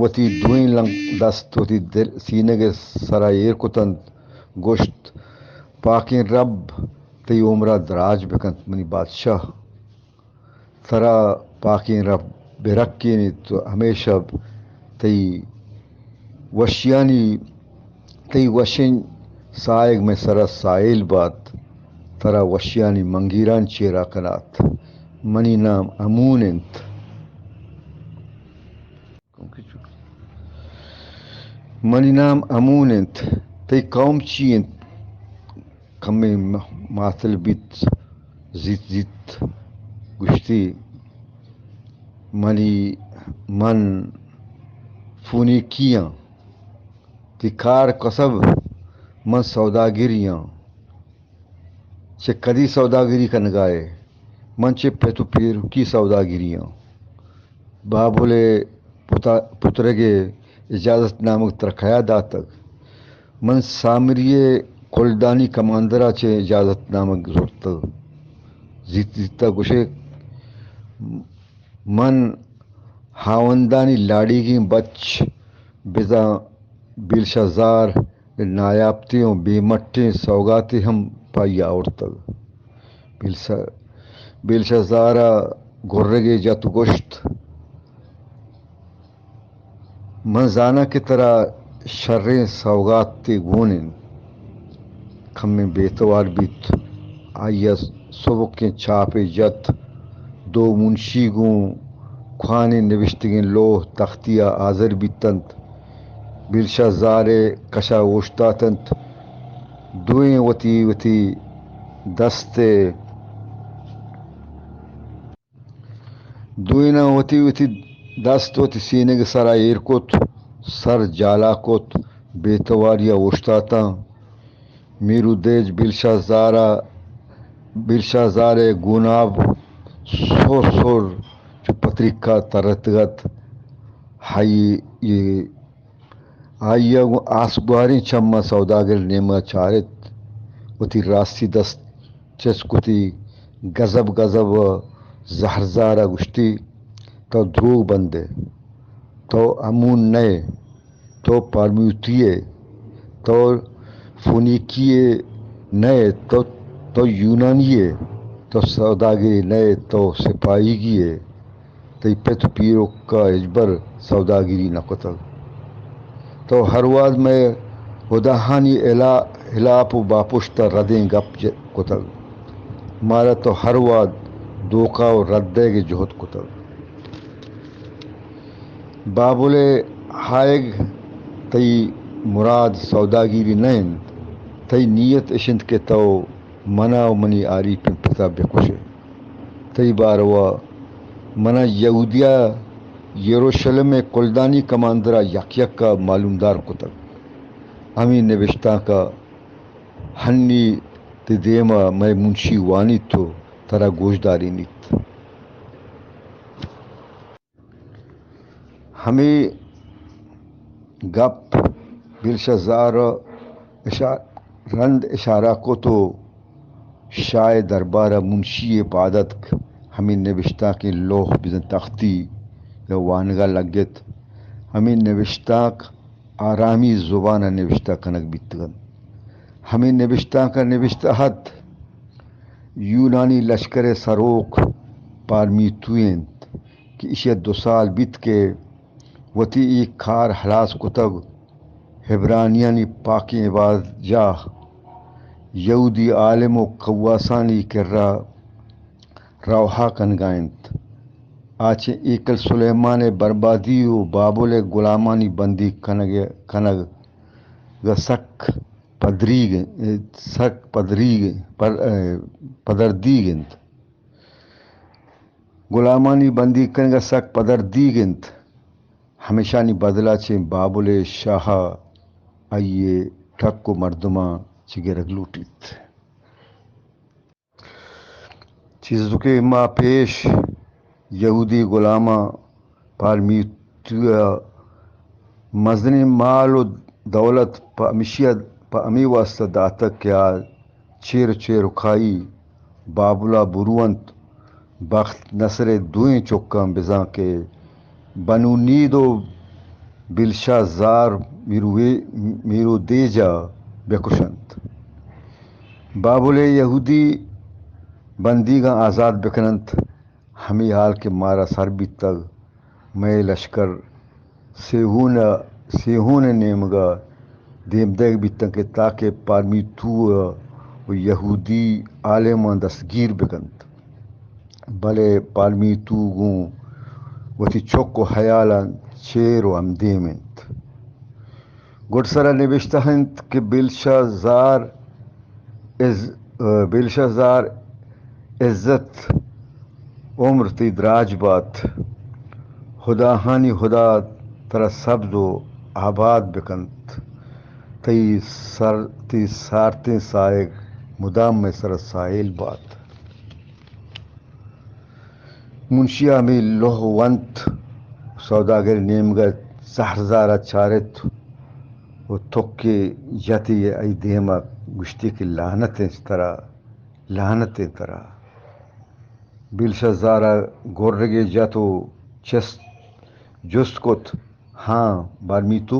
وتی دوئیں لنگ دست وتی دل سینے کے سرا ایر کتند گوشت پاکیں رب تی عمرہ دراج بکنت منی بادشاہ سرا پاکیں رب برکینی تو ہمیشہ تی وشیانی تی وشن سائگ میں سرا سائل بات ترا وشیانی منگیران چیرا کنات منی نام امون انت منی نام امون انت تی قوم چی انت کمی ماتل بیت زیت زیت گشتی منی من فونیکیاں تی کار کسب من سوداگریاں چه کدی سوداگری کنگائے من چه پیتو پیرو کی سوداگریاں بابولے پترگے اجازت نامک ترکھیا داتک من سامریے کلدانی کماندرا چه اجازت نامک زورت زیت زیتا گوشے من ہاوندانی لاڑی کی بچ بزا بیلشازار نایابتیوں بے مٹیں سوگاتی ہم پائی آورتگ بیلشازارا گرگے جت گوشت من زانا کی طرح شریں سوگات تی گونن کھمیں بیتوار بیت آیا صبح کے چھاپے جت دو منشی گوں کھانے نوشتگیں لوہ تختیا آذر بیتنت بیلشازارے کشا اوشتاتنت دوئیں وتی دستے دوئنا وتی دست وتی سینے کے سرا ایر کت سر جالا کت بیتواریا اوشتاتا میرو دیج بیلشازارے گوناب سور سور چو پتریکا ترتگت آئیا آسبواری چما سوداگر نیمہ چارت وتی راستی دست چسکتی گزب زہرزارا گشتی تو دروگ بندے تو امون نئے تو پارمیوتیے تو فونیکیے نئے تو یونانیے تو سوداگری نئے تو سپاہی گیے تی پیت پیرو کا اجبر سوداگری نکتگ تو ہر واز میں ودہانی ہلاپ و باپشتا ردیں گپ کتگ مارا تو ہر واد دوکا و ردے کے جہد کتگ بابولے ہائگ تی مراد سوداگیری نین تی نیت اشند کے تو منا و منی آری پن پتا بکشے تی باروا منا یہودیہ یروشلم کلدانی کماندرا یک کا معلوم دار کتگ ہمیں نوشتہ کا ہنی تی دیما میں منشی وانی تو ترا گوشداری نیت ہمیں گپ بیلشازار رند اشارہ کو تو شائع دربارہ منشی عبادت ہمیں نوشتہ کے لوح بزن تختی یا وانگا لگت ہمیں نوشتہ آرامی زبانہ نوشتہ کنک بیتگن ہمیں نوشتہ کا نوشتہ حد یونانی لشکر سروک پارمیتوینت کہ اسے 2 سال بیت کے وتی ایک کھار حلاس کتگ ہبرانیانی پاکیں عباد جاہ یہودی عالم و قواسانی کرا روحا کنگائنت آچے ایکل سلیمان بربادی و بابل غلامانی بندی کنگ سک پدردیگنت غلامانی بندی کنگ سک پدردیگنت ہمیشانی بدلا چے بابل شاہ آئیے ٹھک و مردمہ چگرگ لوٹیت چیزوں کے ما پیش یہودی غلامہ پارمیتویا مزنی مال و دولت پا امی واسطہ داتا کیا چیر کھائی بابلا بروانت بخت نصر دوئیں چکاں بزاں کے بنو نید و بلشازار میرو دیجا بکشند. بابل یہودی بندی گاں آزاد بکننت ہمی حال کے مارا سر بھی تگ میں لشکر سیہون نیمگا دیم دیگ بھی تگ کے تاکہ پارمی تو و یہودی عالمان دستگیر بکنت. بلے پالمی تو گوں وتی چوک و حیالان چیر و ہم دیمنت. گڑ سرا نوشتہ ہنت کہ بلشازار عزت عمر تی دراج بات خدا ہانی خدا ترا سبز و آباد بکنت تی سارتیں سائق مدام میں سر سائل بات. منشیا میں لوہ ونت سوداگر نیمگت سہرزارہ چارت و تھوکے جاتی ای دیما گشتی کی لعنتیں ترا. بلشازارہ گورگے جاتو جست کت ہاں بارمی تو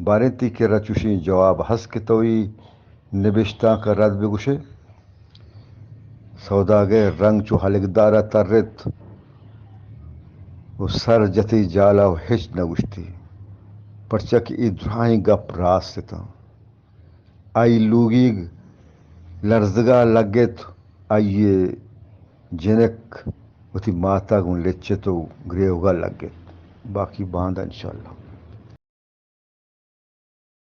بارنتی کے رچوشی جواب ہس کے توئی نبشتاں کا رد بگوشے. سوداگر رنگ چو حلقدارہ ترت و سر جتی جالا و ہچ نہ گشتی پرچہ کہ ای دھائیں گپ راست تھا. آئی لوگی لرزگا لگت آئیے جنک وتی ماتا گن لچے تو گریوگا لگت. باقی باندھا انشاءاللہ.